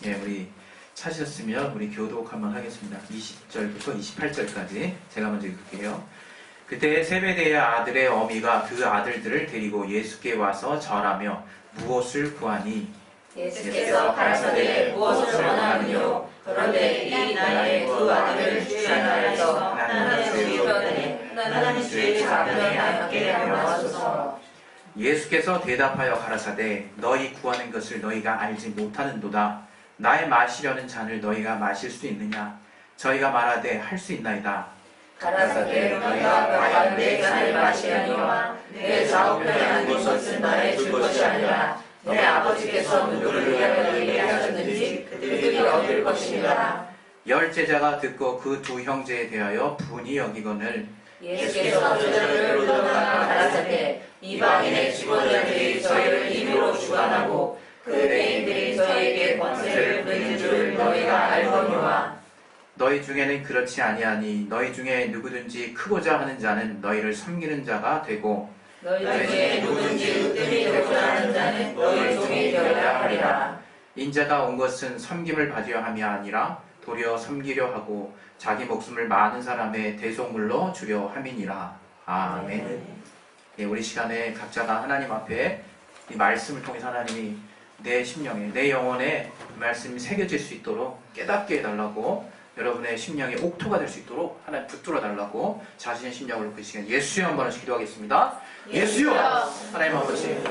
예, 우리 찾으셨으면 우리 교독 한번 하겠습니다. 20절부터 28절까지 제가 먼저 읽을게요. 그때 세베대의 아들의 어미가 그 아들들을 데리고 예수께 와서 절하며 무엇을 구하니? 예수께서 가라사대 무엇을 원하느뇨? 그런데 이 나의 두 아들을 주의하여서 나는 주의 편에 나는 주의 좌편에 앉게 하옵소서. 예수께서 대답하여 가라사대 너희 구하는 것을 너희가 알지 못하는도다. 나의 마시려는 잔을 너희가 마실 수 있느냐? 저희가 말하되 할 수 있나이다. 가라사대 너희가 과연 내 잔을 마시려니와 내 좌우편에 앉은 것은 나의 줄 것이 아니라 내 아버지께서 누구를 위하여 예비하셨는지 그들이 얻을 것이니라. 열 제자가 듣고 그 두 형제에 대하여 분이 여기거늘 예수께서 제자들을 불러다가 가라사대 이방인의 직원들이 저희를 임의로 주관하고 그 대인들이 저희에게 권세를 부리는 줄 너희가 알거니와. 너희 중에는 그렇지 아니하니 너희 중에 누구든지 크고자 하는 자는 너희를 섬기는 자가 되고 너희 중에 누구든지 으뜸이 되고자 하는 자는 너희 종이 되어야 하리라. 인자가 온 것은 섬김을 받으려 함이 아니라 도리어 섬기려 하고 자기 목숨을 많은 사람의 대속물로 주려 함이니라. 아멘. 예, 우리 시간에 각자가 하나님 앞에 이 말씀을 통해서 하나님이 내 심령에 내 영혼에 말씀이 새겨질 수 있도록 깨닫게 해달라고, 여러분의 심령에 옥토가 될 수 있도록 하나님 붙들어 달라고 자신의 심령으로 그 시간 예수여 한 번씩 기도하겠습니다. 예수여! 하나님 아버지,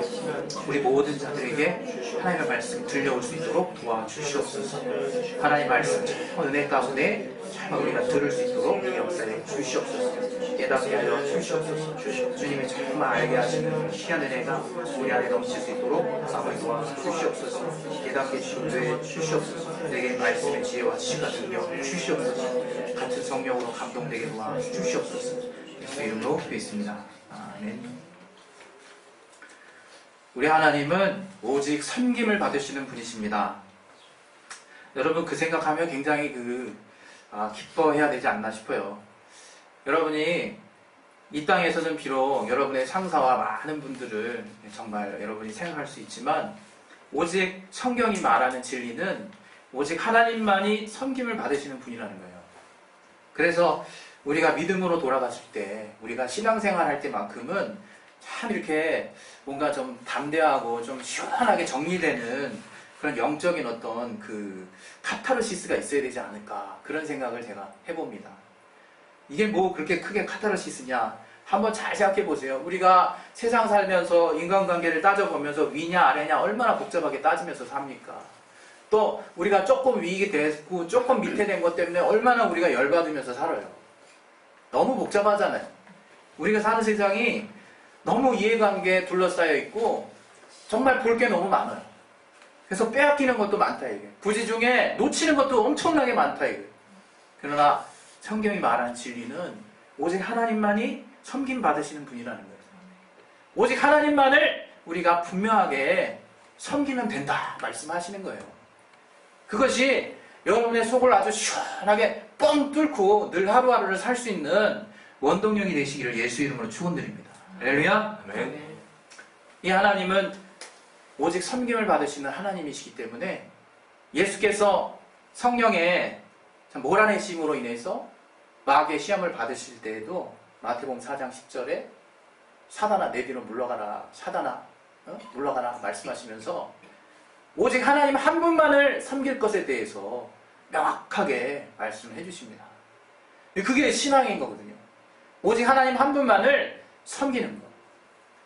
우리 모든 자들에게 하나님의 말씀 들려올 수 있도록 도와주시옵소서. 하나님 말씀 은혜 가운데 참 우리가 들을 수 있도록 역사해 주시옵소서. 깨닫게 하여 주시옵소서. 주님이 정말 알게 하시는 귀한 은혜가 우리 안에 넘칠 수 있도록 아버지 도와주시옵소서. 깨닫게 주시옵소서. 내게 말씀의 지혜와 지식과 능력 주시옵소서. 같은 성령으로 감동되게 도와주시옵소서. 예수 이름으로 기도했습니다. 아멘. 우리 하나님은 오직 섬김을 받으시는 분이십니다. 여러분 그 생각하면 굉장히 기뻐해야 되지 않나 싶어요. 여러분이 이 땅에서는 비록 여러분의 상사와 많은 분들을 정말 여러분이 생각할 수 있지만 오직 성경이 말하는 진리는 오직 하나님만이 섬김을 받으시는 분이라는 거예요. 그래서 우리가 믿음으로 돌아갔을 때, 우리가 신앙생활 할 때만큼은 참 이렇게 뭔가 좀 담대하고 좀 시원하게 정리되는 그런 영적인 어떤 카타르시스가 있어야 되지 않을까, 그런 생각을 제가 해봅니다. 이게 뭐 그렇게 크게 카타르시스냐? 한번 잘 생각해 보세요. 우리가 세상 살면서 인간관계를 따져보면서 위냐 아래냐 얼마나 복잡하게 따지면서 삽니까? 또 우리가 조금 위익이 됐고 조금 밑에 된 것 때문에 얼마나 우리가 열받으면서 살아요. 너무 복잡하잖아요. 우리가 사는 세상이 너무 이해관계에 둘러싸여 있고 정말 볼 게 너무 많아요. 그래서 빼앗기는 것도 많다 이게. 부지 중에 놓치는 것도 엄청나게 많다 이게. 그러나 성경이 말하는 진리는 오직 하나님만이 섬김 받으시는 분이라는 거예요. 오직 하나님만을 우리가 분명하게 섬기면 된다 말씀하시는 거예요. 그것이 여러분의 속을 아주 시원하게 뻥 뚫고 늘 하루하루를 살 수 있는 원동력이 되시기를 예수 이름으로 축원드립니다. 할렐루야. 아멘. 이 하나님은 오직 섬김을 받으시는 하나님이시기 때문에 예수께서 성령의 몰아내심으로 인해서 마귀의 시험을 받으실 때에도 마태복음 4장 10절에 사단아 내 뒤로 물러가라, 사단아 물러가라 말씀하시면서 오직 하나님 한 분만을 섬길 것에 대해서 명확하게 말씀해 주십니다. 그게 신앙인 거거든요. 오직 하나님 한 분만을 섬기는 것.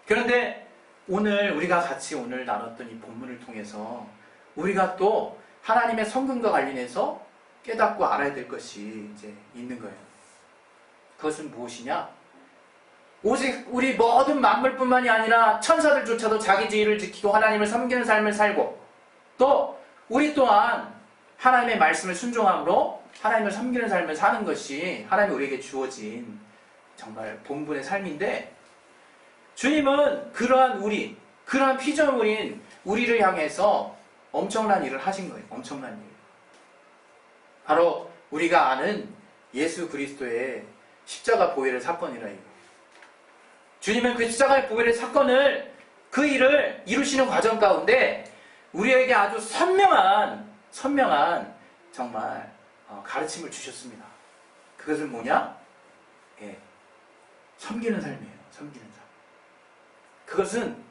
그런데 오늘 우리가 같이 오늘 나눴던 이 본문을 통해서 우리가 또 하나님의 성금과 관련해서 깨닫고 알아야 될 것이 이제 있는 거예요. 그것은 무엇이냐? 오직 우리 모든 만물뿐만이 아니라 천사들조차도 자기 지위를 지키고 하나님을 섬기는 삶을 살고 또 우리 또한 하나님의 말씀을 순종함으로 하나님을 섬기는 삶을 사는 것이 하나님이 우리에게 주어진 정말 본분의 삶인데, 주님은 그러한 피조물인 우리를 향해서 엄청난 일을 하신 거예요. 엄청난 일. 바로 우리가 아는 예수 그리스도의 십자가 보혈의 사건이라 이거. 주님은 그 십자가의 보혈의 사건을, 그 일을 이루시는 과정 가운데 우리에게 아주 선명한 선명한 정말 가르침을 주셨습니다. 그것은 뭐냐? 예, 섬기는 삶이에요. 섬기는 삶. 그것은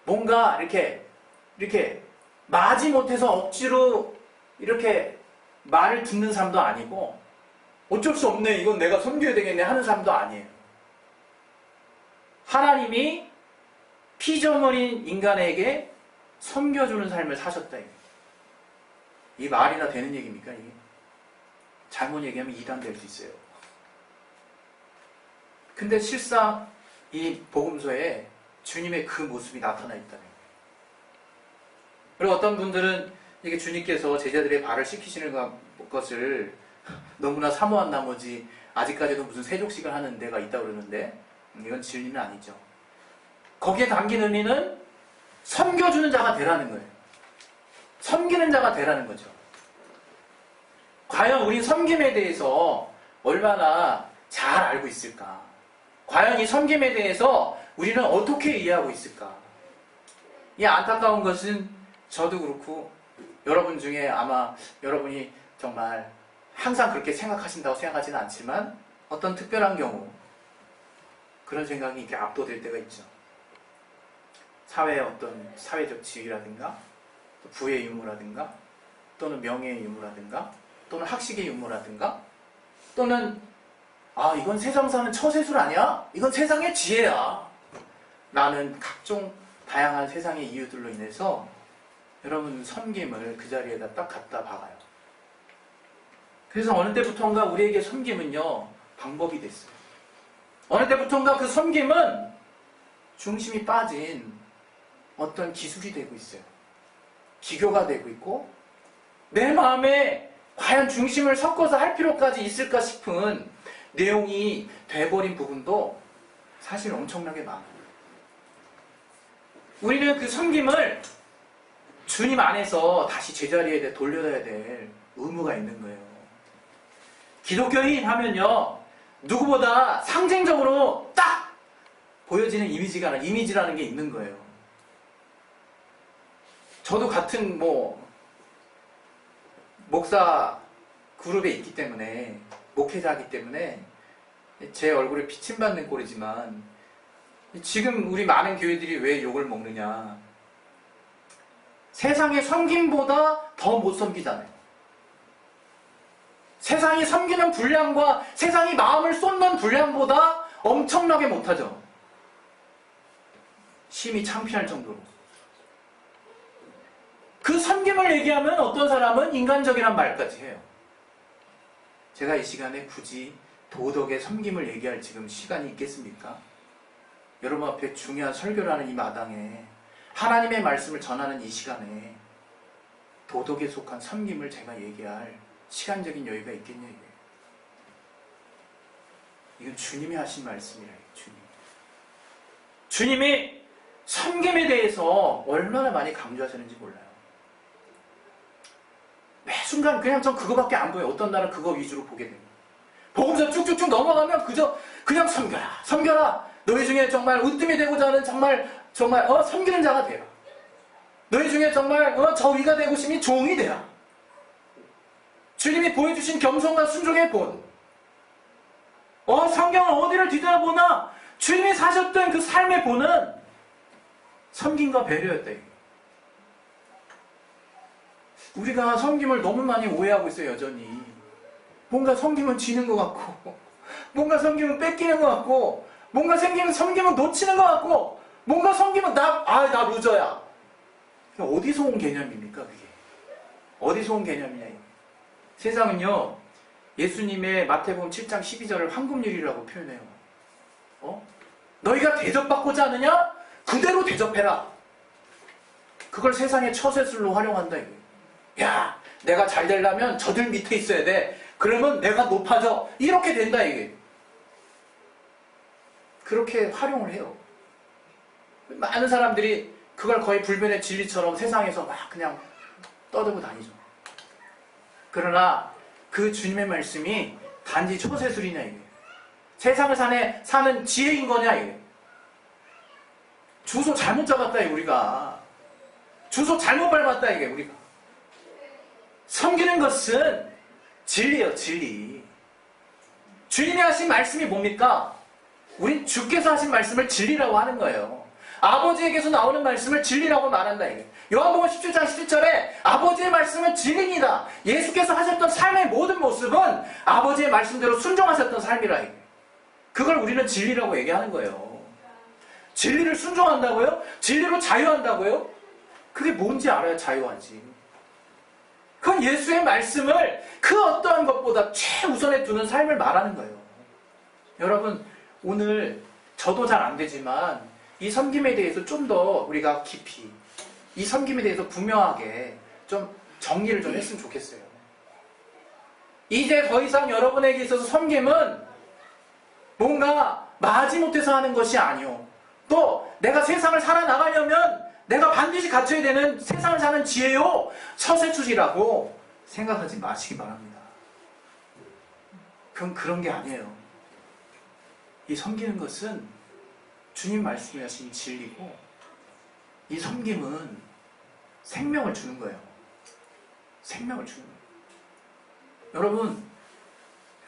뭔가 이렇게 마지못해서 억지로 이렇게 말을 듣는 삶도 아니고 어쩔 수 없네, 이건 내가 섬겨야 되겠네 하는 삶도 아니에요. 하나님이 피조물인 인간에게 섬겨주는 삶을 사셨다. 이 말이나 되는 얘기입니까? 이게 잘못 얘기하면 이단될 수 있어요. 근데 실상 이 복음서에 주님의 그 모습이 나타나 있다는 거예요. 그리고 어떤 분들은 이게 주님께서 제자들의 발을 씻기시는 것을 너무나 사모한 나머지 아직까지도 무슨 세족식을 하는 데가 있다고 그러는데 이건 진리는 아니죠. 거기에 담긴 의미는 섬겨주는 자가 되라는 거예요. 섬기는 자가 되라는 거죠. 과연 우리 섬김에 대해서 얼마나 잘 알고 있을까? 과연 이 섬김에 대해서 우리는 어떻게 이해하고 있을까? 이 안타까운 것은 저도 그렇고 여러분 중에 아마 여러분이 정말 항상 그렇게 생각하신다고 생각하지는 않지만 어떤 특별한 경우 그런 생각이 이렇게 압도될 때가 있죠. 사회의 어떤 사회적 지위라든가 부의 유무라든가 또는 명예의 유무라든가 또는 학식의 유무라든가 또는 이건 세상 사는 처세술 아니야? 이건 세상의 지혜야. 라는 각종 다양한 세상의 이유들로 인해서 여러분 섬김을 그 자리에다 딱 갖다 박아요. 그래서 어느 때부턴가 우리에게 섬김은요 방법이 됐어요. 어느 때부턴가 그 섬김은 중심이 빠진 어떤 기술이 되고 있어요. 기교가 되고 있고 내 마음에 과연 중심을 섞어서 할 필요까지 있을까 싶은 내용이 돼버린 부분도 사실 엄청나게 많아요. 우리는 그 섬김을 주님 안에서 다시 제자리에 돌려야 될 의무가 있는 거예요. 기독교인 하면요 누구보다 상징적으로 딱 보여지는 이미지라는 게 있는 거예요. 저도 같은 목사 그룹에 있기 때문에 목회자이기 때문에 제 얼굴에 비침받는 꼴이지만 지금 우리 많은 교회들이 왜 욕을 먹느냐, 세상의 섬김보다 더 못 섬기잖아요. 세상이 섬기는 분량과 세상이 마음을 쏟는 분량보다 엄청나게 못하죠. 심히 창피할 정도로. 그 섬김을 얘기하면 어떤 사람은 인간적이란 말까지 해요. 제가 이 시간에 굳이 도덕의 섬김을 얘기할 지금 시간이 있겠습니까? 여러분 앞에 중요한 설교를 하는 이 마당에 하나님의 말씀을 전하는 이 시간에 도덕에 속한 섬김을 제가 얘기할 시간적인 여유가 있겠냐 이거예요. 이건 주님이 하신 말씀이라. 주님이 섬김에 대해서 얼마나 많이 강조하시는지 몰라요. 매 순간 그냥 전 그거밖에 안 보여요. 어떤 날은 그거 위주로 보게 됩니다. 복음서 쭉쭉쭉 넘어가면 그냥 섬겨라. 너희 중에 정말 으뜸이 되고자 하는 정말 섬기는 자가 되라. 너희 중에 정말 저 위가 되고 싶으니 종이 되라. 주님이 보여주신 겸손과 순종의 본. 성경은 어디를 뒤돌아보나 주님이 사셨던 그 삶의 본은 섬김과 배려였다. 우리가 섬김을 너무 많이 오해하고 있어요. 여전히 뭔가 섬김은 쥐는 것 같고 뭔가 섬김은 뺏기는 것 같고 뭔가 섬김은 놓치는 것 같고 뭔가 섬김은 나 루저야. 어디서 온 개념입니까 그게? 어디서 온 개념이냐 이거. 세상은요 예수님의 마태복음 7장 12절을 황금률이라고 표현해요. 너희가 대접받고자 하느냐? 그대로 대접해라. 그걸 세상의 처세술로 활용한다 이거. 야, 내가 잘 되려면 저들 밑에 있어야 돼. 그러면 내가 높아져. 이렇게 된다 이게. 그렇게 활용을 해요. 많은 사람들이 그걸 거의 불변의 진리처럼 세상에서 막 그냥 떠들고 다니죠. 그러나 그 주님의 말씀이 단지 처세술이냐 이게. 세상을 사는 지혜인 거냐 이게. 주소 잘못 잡았다 이게 우리가. 주소 잘못 밟았다 이게 우리가. 섬기는 것은 진리예요, 진리. 주님이 하신 말씀이 뭡니까? 우린 주께서 하신 말씀을 진리라고 하는 거예요. 아버지에게서 나오는 말씀을 진리라고 말한다. 이게. 요한복음 17장 17절에 아버지의 말씀은 진리입니다. 예수께서 하셨던 삶의 모든 모습은 아버지의 말씀대로 순종하셨던 삶이라. 이게. 그걸 우리는 진리라고 얘기하는 거예요. 진리를 순종한다고요? 진리로 자유한다고요? 그게 뭔지 알아야 자유하지. 그건 예수의 말씀을 그 어떠한 것보다 최우선에 두는 삶을 말하는 거예요. 여러분, 오늘 저도 잘 안 되지만 이 섬김에 대해서 좀 더 우리가 깊이 이 섬김에 대해서 분명하게 좀 정리를 좀 했으면 좋겠어요. 이제 더 이상 여러분에게 있어서 섬김은 뭔가 마지못해서 하는 것이 아니오. 또 내가 세상을 살아나가려면 내가 반드시 갖춰야 되는 세상을 사는 지혜요 처세출이라고 생각하지 마시기 바랍니다. 그건 그런 게 아니에요. 이 섬기는 것은 주님 말씀이 하신 진리고 이 섬김은 생명을 주는 거예요. 생명을 주는 거예요.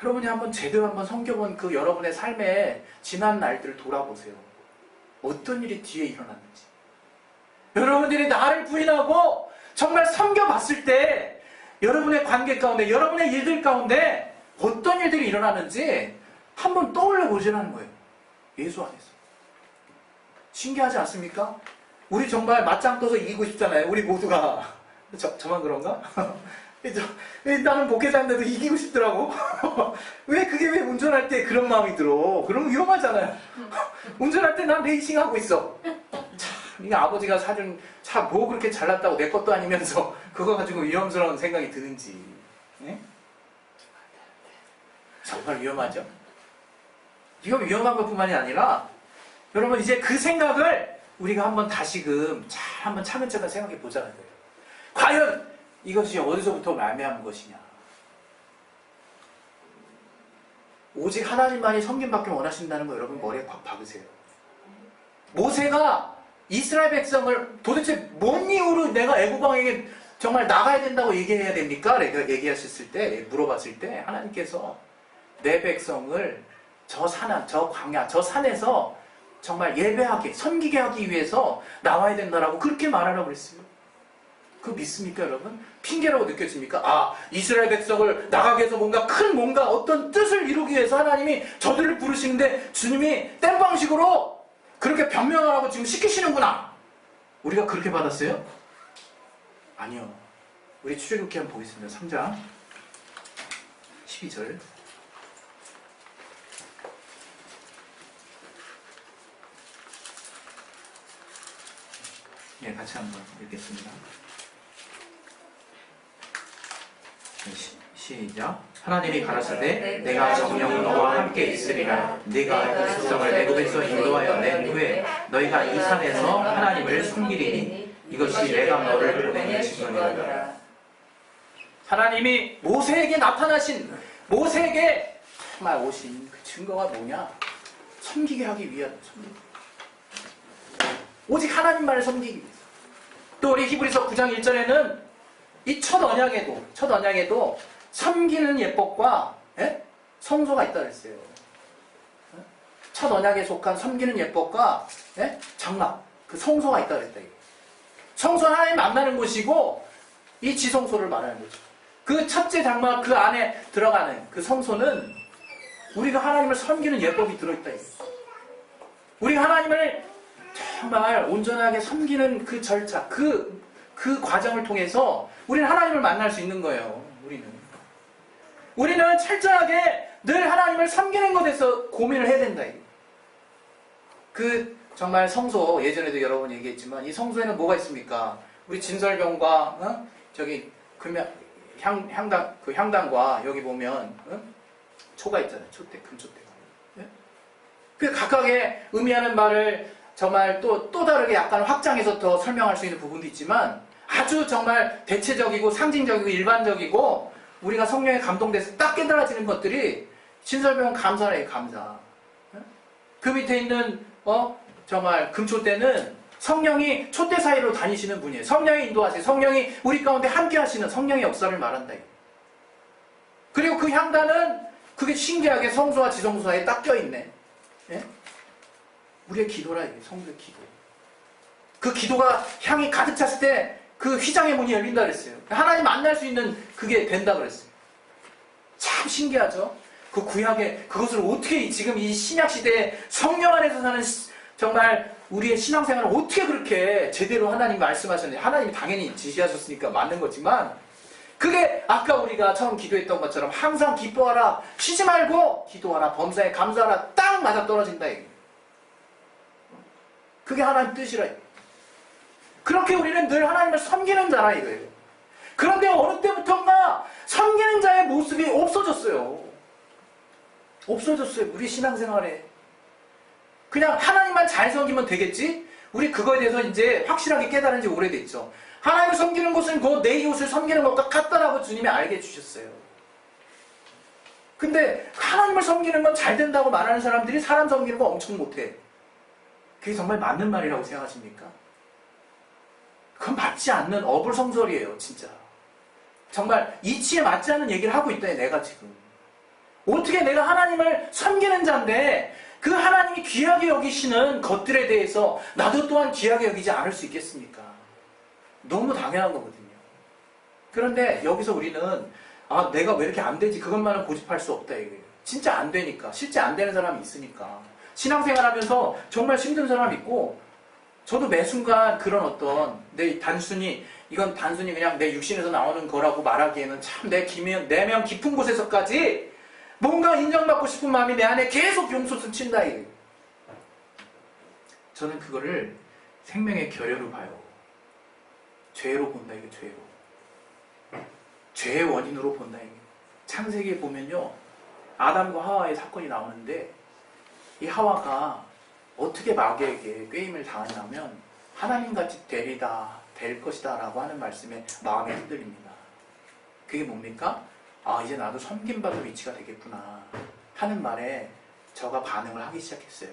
여러분이 한번 제대로 한번 섬겨본 그 여러분의 삶의 지난 날들을 돌아보세요. 어떤 일이 뒤에 일어났는지. 여러분들이 나를 부인하고 정말 섬겨봤을 때 여러분의 관계 가운데, 여러분의 일들 가운데 어떤 일들이 일어나는지 한번 떠올려 보시라는 거예요. 예수 안에서. 신기하지 않습니까? 우리 정말 맞짱 떠서 이기고 싶잖아요. 우리 모두가. 저만 그런가? 나는 목회자인데도 이기고 싶더라고. 왜 운전할 때 그런 마음이 들어? 그러면 위험하잖아요. 운전할 때 난 레이싱하고 있어. 이 아버지가 사준 차 뭐 그렇게 잘났다고 내 것도 아니면서 그거 가지고 위험스러운 생각이 드는지. 네? 정말 위험하죠? 이거 위험한 것뿐만이 아니라 여러분 이제 그 생각을 우리가 한번 다시금 한번 차근차근 생각해 보자는 거예요. 과연 이것이 어디서부터 말미암은 것이냐? 오직 하나님만이 섬김받기 원하신다는 거 여러분 머리에 꽉 박으세요. 모세가 이스라엘 백성을 도대체 뭔 이유로 내가 애국왕에게 정말 나가야 된다고 얘기해야 됩니까? 얘기하셨을 때, 물어봤을 때 하나님께서 내 백성을 저 광야, 저 산에서 정말 예배하게, 섬기게 하기 위해서 나와야 된다라고 그렇게 말하라고 그랬어요. 그거 믿습니까, 여러분? 핑계라고 느껴집니까? 아, 이스라엘 백성을 나가게 해서 뭔가 어떤 뜻을 이루기 위해서 하나님이 저들을 부르시는데 주님이 땜 방식으로 그렇게 변명하라고 지금 시키시는구나. 우리가 그렇게 받았어요? 아니요. 우리 출애굽기 한번 보겠습니다. 3장 12절. 네, 같이 한번 읽겠습니다. 시작. 하나님이 가라사대 내가 정녕 너와 함께 있으리라. 네가 이 백성을 애굽에서 인도하여 낸 후에 너희가 이 산에서 하나님을 섬기리니 이것이 내가 너를 보내는 증거니라. 하나님이 모세에게 나타나신, 모세에게 정말 오신 그 증거가 뭐냐? 섬기게 하기 위한 오직 하나님만을 섬기기 위해서. 또 우리 히브리서 9장 1절에는 이 첫 언약에도 섬기는 예법과 성소가 있다 그랬어요. 첫 언약에 속한 섬기는 예법과 장막, 그 성소가 있다 그랬다. 성소는 하나님 만나는 곳이고 이 지성소를 말하는 거죠. 그 첫째 장막 그 안에 들어가는 그 성소는 우리가 하나님을 섬기는 예법이 들어있다. 우리가 하나님을 정말 온전하게 섬기는 그 절차, 그 과정을 통해서 우리는 하나님을 만날 수 있는 거예요. 우리는 철저하게 늘 하나님을 섬기는 것에서 고민을 해야 된다. 그 정말 성소, 예전에도 여러 번 얘기했지만 이 성소에는 뭐가 있습니까? 우리 진설병과 저기 향당과 여기 보면 초가 있잖아요. 초대, 금초대가. 그 각각의 의미하는 말을 정말 또 다르게 약간 확장해서 더 설명할 수 있는 부분도 있지만 아주 정말 대체적이고 상징적이고 일반적이고 우리가 성령에 감동돼서 딱 깨달아지는 것들이 신설병 감사래요. 감사. 그 밑에 있는 정말 금초대는 성령이 촛대 사이로 다니시는 분이에요. 성령이 인도하세요. 성령이 우리 가운데 함께 하시는 성령의 역사를 말한다. 그리고 그 향단은 그게 신기하게 성소와 지성소에 딱 껴있네. 예? 우리의 기도라 이게 성도의 기도. 그 기도가 향이 가득 찼을 때 그 휘장의 문이 열린다 그랬어요. 하나님 만날 수 있는 그게 된다 그랬어요. 참 신기하죠? 그 구약에 그것을 어떻게 지금 이 신약 시대에 성령 안에서 사는 정말 우리의 신앙생활을 어떻게 그렇게 제대로 하나님 말씀하셨는지 하나님이 당연히 지시하셨으니까 맞는 거지만 그게 아까 우리가 처음 기도했던 것처럼 항상 기뻐하라, 쉬지 말고 기도하라, 범사에 감사하라 딱 맞아떨어진다 이게. 그게 하나님 뜻이라. 그렇게 우리는 늘 하나님을 섬기는 자라 이거예요. 그런데 어느 때부터인가 섬기는 자의 모습이 없어졌어요. 없어졌어요. 우리 신앙생활에. 그냥 하나님만 잘 섬기면 되겠지? 우리 그거에 대해서 이제 확실하게 깨달은 지 오래됐죠. 하나님을 섬기는 것은 곧 내 이웃을 섬기는 것과 같다라고 주님이 알게 해주셨어요. 근데 하나님을 섬기는 건 잘 된다고 말하는 사람들이 사람 섬기는 거 엄청 못해. 그게 정말 맞는 말이라고 생각하십니까? 그건 맞지 않는 어불성설이에요, 진짜. 정말 이치에 맞지 않는 얘기를 하고 있다, 내가 지금. 어떻게 내가 하나님을 섬기는 자인데 그 하나님이 귀하게 여기시는 것들에 대해서 나도 또한 귀하게 여기지 않을 수 있겠습니까? 너무 당연한 거거든요. 그런데 여기서 우리는 아, 내가 왜 이렇게 안 되지? 그것만은 고집할 수 없다, 이거예요. 진짜 안 되니까. 실제 안 되는 사람이 있으니까. 신앙생활 하면서 정말 힘든 사람 있고 저도 매 순간 그런 어떤 이건 단순히 그냥 내 육신에서 나오는 거라고 말하기에는 참 내면 깊은 곳에서까지 뭔가 인정받고 싶은 마음이 내 안에 계속 용솟음 친다 이거예요. 저는 그거를 생명의 결여로 봐요. 죄로 본다 이게 죄로. 죄의 원인으로 본다 이게. 창세기에 보면요. 아담과 하와의 사건이 나오는데 이 하와가 어떻게 마귀에게 꾀임을 당하냐면 하나님같이 될 것이다 라고 하는 말씀에 마음이 흔들립니다. 그게 뭡니까? 아, 이제 나도 섬김받을 위치가 되겠구나 하는 말에 저가 반응을 하기 시작했어요.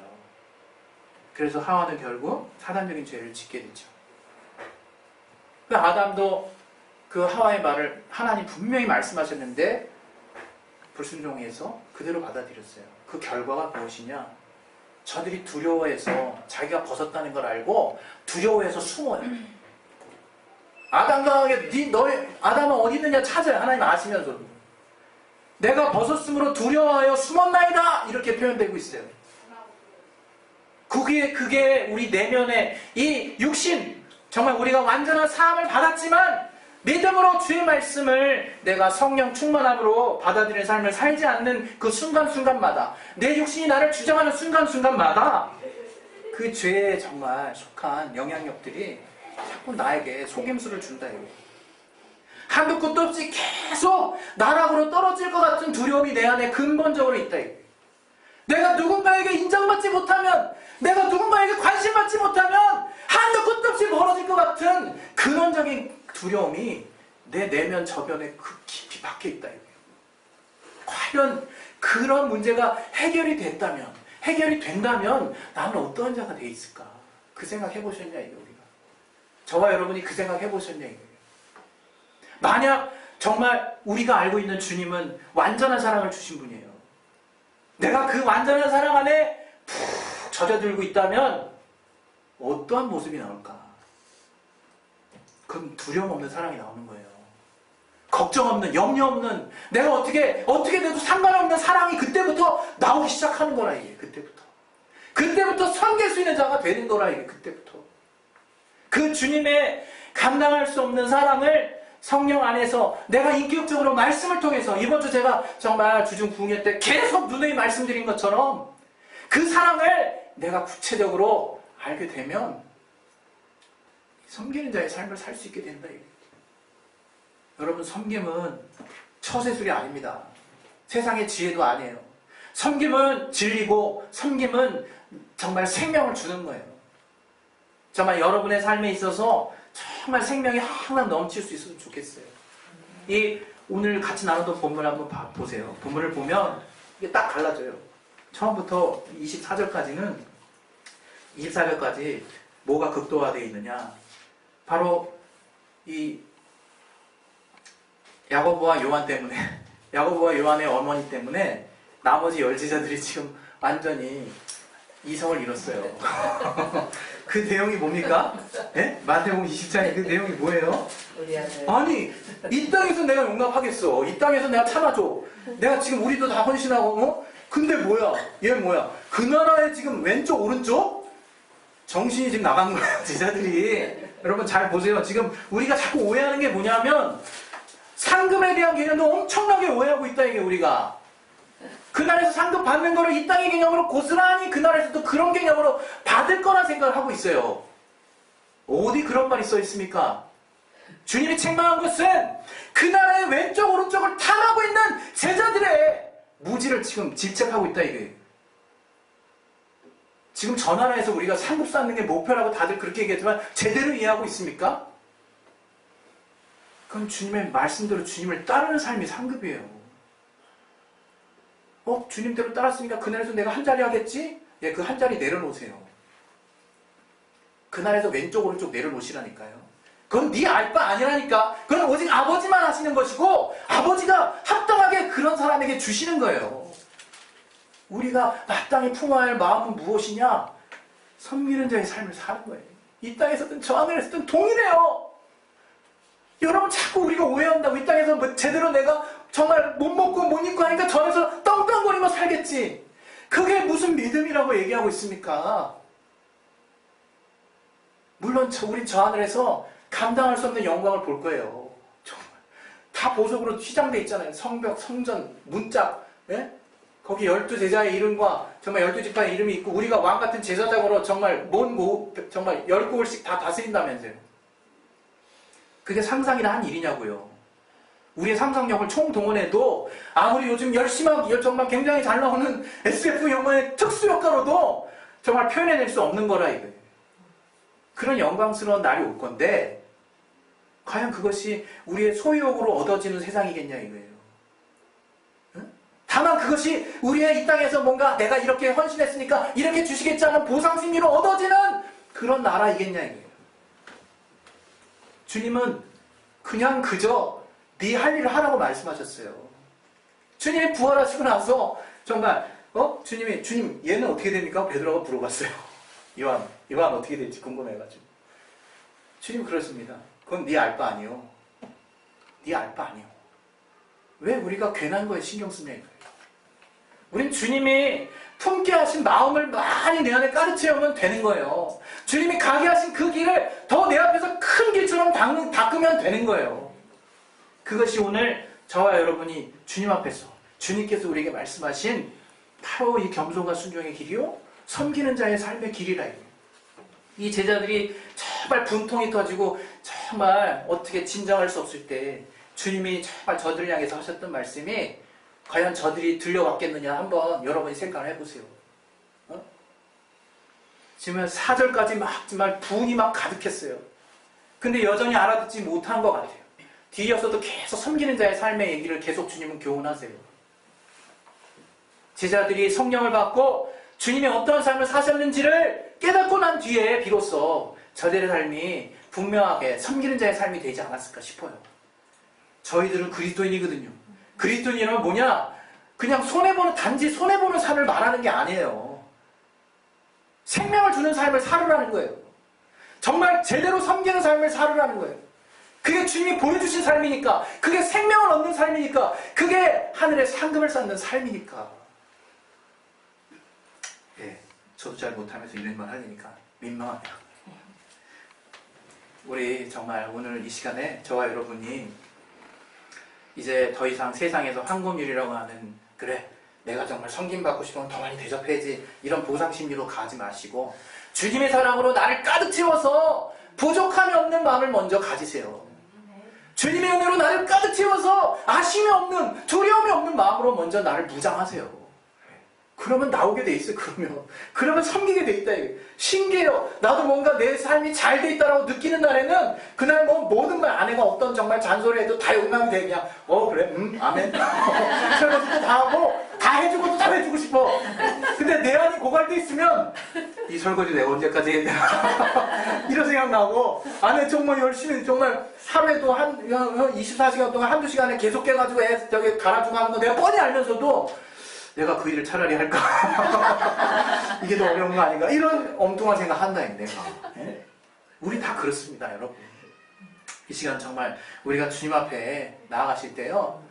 그래서 하와는 결국 사단적인 죄를 짓게 됐죠. 그 아담도 그 하와의 말을 하나님 분명히 말씀하셨는데 불순종해서 그대로 받아들였어요. 그 결과가 무엇이냐? 저들이 두려워해서 자기가 벗었다는 걸 알고 두려워해서 숨어요. 아담과 아담은 어디 있느냐 찾아요. 하나님 아시면서도. 내가 벗었으므로 두려워하여 숨었나이다 이렇게 표현되고 있어요. 그게 우리 내면의 이 육신, 정말 우리가 완전한 사함을 받았지만 믿음으로 주의 말씀을 내가 성령 충만함으로 받아들이는 삶을 살지 않는 그 순간순간마다, 내 육신이 나를 주장하는 순간순간마다 그 죄에 정말 속한 영향력들이 자꾸 나에게 속임수를 준다. 한두 끝도 없이 계속 나락으로 떨어질 것 같은 두려움이 내 안에 근본적으로 있다. 내가 누군가에게 인정받지 못하면, 내가 누군가에게 관심받지 못하면 한두 끝도 없이 멀어질 것 같은 근원적인 두려움이 내 내면 저변에 그 깊이 박혀 있다. 과연 그런 문제가 해결이 된다면 나는 어떠한 자가 돼 있을까? 그 생각 해보셨냐 이거 우리가. 저와 여러분이 그 생각 해보셨냐 이거. 만약 정말 우리가 알고 있는 주님은 완전한 사랑을 주신 분이에요. 내가 그 완전한 사랑 안에 푹 젖어들고 있다면 어떠한 모습이 나올까? 그건 두려움 없는 사랑이 나오는 거예요. 걱정 없는, 염려 없는, 내가 어떻게 돼도 상관없는 사랑이 그때부터 나오기 시작하는 거라 이게. 그때부터 섬길 수 있는 자가 되는 거라 이게. 그때부터 그 주님의 감당할 수 없는 사랑을 성령 안에서 내가 인격적으로 말씀을 통해서, 이번 주 제가 정말 주중 부흥회 때 계속 누누이 말씀드린 것처럼 그 사랑을 내가 구체적으로 알게 되면 섬기는 자의 삶을 살 수 있게 된다. 여러분, 섬김은 처세술이 아닙니다. 세상의 지혜도 아니에요. 섬김은 진리고 섬김은 정말 생명을 주는 거예요. 정말 여러분의 삶에 있어서 정말 생명이 항상 넘칠 수 있으면 좋겠어요. 오늘 같이 나눴던 본문을 한번 보세요. 본문을 보면 이게 딱 갈라져요. 처음부터 24절까지는 뭐가 극도화되어 있느냐? 바로 이 야고보와 요한 때문에, 야고보와 요한의 어머니 때문에 나머지 10제자들이 지금 완전히 이성을 잃었어요. 그 내용이 뭡니까? 예? 마태복음 20장의 그 내용이 뭐예요? 우리 아들. 아니, 이 땅에서 내가 용납하겠어. 이 땅에서 내가 참아줘. 내가 지금 우리도 다 헌신하고, 근데 뭐야? 얘 뭐야? 그 나라의 지금 왼쪽, 오른쪽? 정신이 지금 나간 거야, 제자들이. 여러분 잘 보세요. 지금 우리가 자꾸 오해하는 게 뭐냐면, 상급에 대한 개념도 엄청나게 오해하고 있다, 이게 우리가. 그 나라에서 상급 받는 거를 이 땅의 개념으로 고스란히 그 나라에서도 그런 개념으로 받을 거라 생각을 하고 있어요. 어디 그런 말이 써 있습니까? 주님이 책망한 것은 그 나라의 왼쪽 오른쪽을 탐하고 있는 제자들의 무지를 지금 질책하고 있다 이게. 지금 저 나라에서 우리가 상급 쌓는 게 목표라고 다들 그렇게 얘기했지만 제대로 이해하고 있습니까? 그럼 주님의 말씀대로 주님을 따르는 삶이 상급이에요. 주님대로 따랐으니까 그날에서 내가 한 자리 하겠지? 예, 그 한 자리 내려놓으세요. 그날에서 왼쪽 오른쪽 내려놓으시라니까요. 그건 네 알 바 아니라니까. 그건 오직 아버지만 하시는 것이고 아버지가 합당하게 그런 사람에게 주시는 거예요. 우리가 마땅히 품어야 할 마음은 무엇이냐? 섬기는 자의 삶을 사는 거예요. 이 땅에서든 저 하늘에서든 동일해요. 여러분 자꾸 우리가 오해한다고. 이 땅에서 뭐 제대로 내가 정말 못 먹고 못 입고 하니까 저에서 떵떵거리며 살겠지. 그게 무슨 믿음이라고 얘기하고 있습니까? 물론 우린 저 하늘에서 감당할 수 없는 영광을 볼 거예요. 정말 다 보석으로 휘장돼 있잖아요. 성벽, 성전, 문짝, 예? 거기 12제자의 이름과 정말 12지파의 이름이 있고 우리가 왕같은 제사장으로 정말 정말 10곡을씩 다 다스린다면서요. 그게 상상이나 한 일이냐고요. 우리의 상상력을 총동원해도 아무리 요즘 열심하고 정말 굉장히 잘 나오는 SF 영화의 특수 효과로도 정말 표현해낼 수 없는 거라 이거예요. 그런 영광스러운 날이 올 건데 과연 그것이 우리의 소유욕으로 얻어지는 세상이겠냐 이거예요. 응? 다만 그것이 우리의 이 땅에서 뭔가 내가 이렇게 헌신했으니까 이렇게 주시겠지 하는 보상심리로 얻어지는 그런 나라이겠냐 이거예요. 주님은 그냥 그저 네 할 일을 하라고 말씀하셨어요. 주님이 부활하시고 나서 정말 주님 얘는 어떻게 됩니까? 베드로가 물어봤어요. 요한 어떻게 될지 궁금해가지고. 주님 그렇습니다. 그건 네 알 바 아니요. 네 알 바 아니요. 왜 우리가 괜한 거에 신경 쓰냐 이거예요. 우린 주님이 품게 하신 마음을 많이 내 안에 가르치려면 되는 거예요. 주님이 가게 하신 그 길을 더 내 앞에서 큰 길처럼 닦으면 되는 거예요. 그것이 오늘 저와 여러분이 주님 앞에서 주님께서 우리에게 말씀하신 바로 이 겸손과 순종의 길이요 섬기는 자의 삶의 길이라 이거예요. 이 제자들이 정말 분통이 터지고 정말 어떻게 진정할 수 없을 때 주님이 정말 저들을 향해서 하셨던 말씀이 과연 저들이 들려왔겠느냐 한번 여러분이 생각을 해보세요. 지금 4절까지 막 정말 분이 막 가득했어요. 근데 여전히 알아듣지 못한 것 같아요. 뒤이어서도 계속 섬기는 자의 삶의 얘기를 계속 주님은 교훈하세요. 제자들이 성령을 받고 주님이 어떠한 삶을 사셨는지를 깨닫고 난 뒤에 비로소 저들의 삶이 분명하게 섬기는 자의 삶이 되지 않았을까 싶어요. 저희들은 그리스도인이거든요. 그리스도인이란 뭐냐? 그냥 단지 손해보는 삶을 말하는 게 아니에요. 생명을 주는 삶을 살으라는 거예요. 정말 제대로 섬기는 삶을 살으라는 거예요. 그게 주님이 보여주신 삶이니까, 그게 생명을 얻는 삶이니까, 그게 하늘의 상급을 쌓는 삶이니까. 예, 저도 잘 못하면서 이런 말 하려니까 민망하네요. 우리 정말 오늘 이 시간에 저와 여러분이 이제 더 이상 세상에서 황금률이라고 하는 그래 내가 정말 섬김받고 싶으면 더 많이 대접해야지 이런 보상심리로 가지 마시고 주님의 사랑으로 나를 가득 채워서 부족함이 없는 마음을 먼저 가지세요. 주님의 은혜로 나를 가득 채워서 아쉬움이 없는 두려움이 없는 마음으로 먼저 나를 무장하세요. 그러면 나오게 돼 있어요. 그러면 섬기게 돼 있다. 신기해요. 나도 뭔가 내 삶이 잘 돼 있다라고 느끼는 날에는 그날 뭐 모든 말 아내가 어떤 정말 잔소리해도 다 용납이 돼. 그냥 그래 아멘. 설거지도 다 하고 다 해주고 또 다 해주고 싶어. 근데 내 안이 고갈돼 있으면 이 설거지 내가 언제까지 해야 되나 이런 생각 나고 안에 정말 열심히 정말 하루에도 한 24시간 동안 한두 시간에 계속 깨가지고 애 저기 갈아주고 하는 거 내가 뻔히 알면서도 내가 그 일을 차라리 할까 이게 더 어려운 거 아닌가 이런 엉뚱한 생각 한다 내가. 예? 우리 다 그렇습니다 여러분. 이 시간 정말 우리가 주님 앞에 나아가실 때요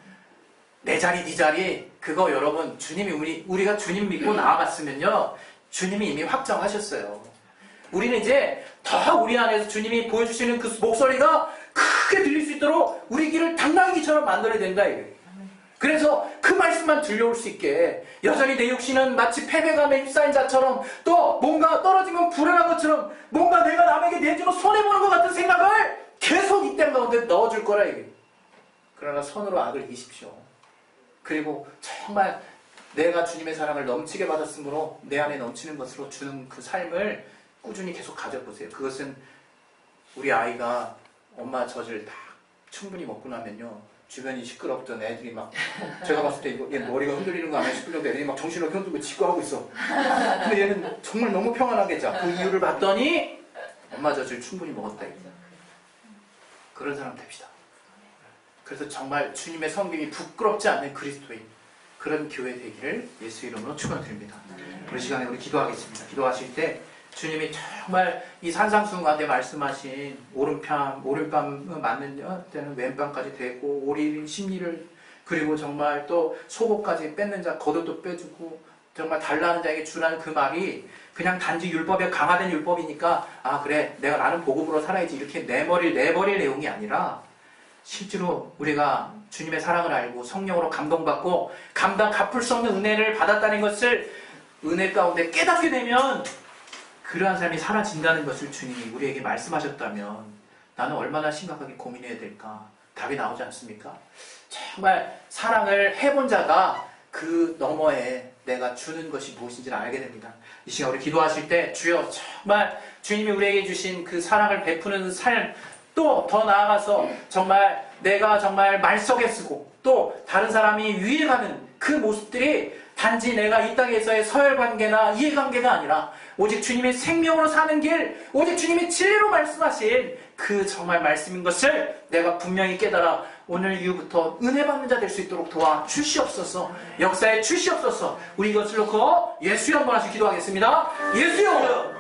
내 자리 네 자리 그거 여러분 주님이 우리가 주님 믿고 나아갔으면요 주님이 이미 확정하셨어요. 우리는 이제 더 우리 안에서 주님이 보여주시는 그 목소리가 크게 들릴 수 있도록 우리 귀를 당나귀처럼 만들어야 된다 이거예요. 그래서 그 말씀만 들려올 수 있게 여전히 내 육신은 마치 패배감에 휩싸인 자처럼 또 뭔가 떨어진 건 불안한 것처럼 뭔가 내가 남에게 내주고 손해보는 것 같은 생각을 계속 이 땅 가운데 넣어줄 거라 이게. 그러나 선으로 악을 이기십시오. 그리고 정말 내가 주님의 사랑을 넘치게 받았으므로 내 안에 넘치는 것으로 주는 그 삶을 꾸준히 계속 가져보세요. 그것은 우리 아이가 엄마 젖을 다 충분히 먹고 나면요 주변이 시끄럽던 애들이 막 제가 봤을 때 이거 얘 머리가 흔들리는 거 아니야 싶으려고 애들이 막 정신을 흔들고 짖고 하고 있어. 근데 얘는 정말 너무 평안하게 자. 그 이유를 봤더니 엄마 젖을 충분히 먹었다 이거. 그런 사람 됩시다. 그래서 정말 주님의 섬김이 부끄럽지 않는 그리스도인 그런 교회 되기를 예수 이름으로 축원드립니다. 우리 시간에 우리 기도하겠습니다. 기도하실 때 주님이 정말 이 산상수훈 가운데 말씀하신 오른밤 맞는 때는 왼밤까지 되고 오리 심리를 그리고 정말 또 속옷까지 뺏는 자 겉옷도 빼주고 정말 달라는 자에게 주라는 그 말이 그냥 단지 율법에 강화된 율법이니까 아 그래 내가 나는 복음으로 살아야지 이렇게 내버릴 내용이 아니라 실제로 우리가 주님의 사랑을 알고 성령으로 감동받고 감당 갚을 수 없는 은혜를 받았다는 것을 은혜 가운데 깨닫게 되면 그러한 삶이 사라진다는 것을 주님이 우리에게 말씀하셨다면 나는 얼마나 심각하게 고민해야 될까? 답이 나오지 않습니까? 정말 사랑을 해본 자가 그 너머에 내가 주는 것이 무엇인지를 알게 됩니다. 이 시간 우리 기도하실 때 주여 정말 주님이 우리에게 주신 그 사랑을 베푸는 삶 또 더 나아가서 정말 내가 정말 말석에 쓰고 또 다른 사람이 위해가는 그 모습들이 단지 내가 이 땅에서의 서열관계나 이해관계가 아니라 오직 주님의 생명으로 사는 길 오직 주님의 진리로 말씀하신 그 정말 말씀인 것을 내가 분명히 깨달아 오늘 이후부터 은혜 받는 자 될 수 있도록 도와 주시옵소서. 역사에 주시옵소서. 우리 이것을 놓고 예수여 한번 하시 기도하겠습니다. 예수여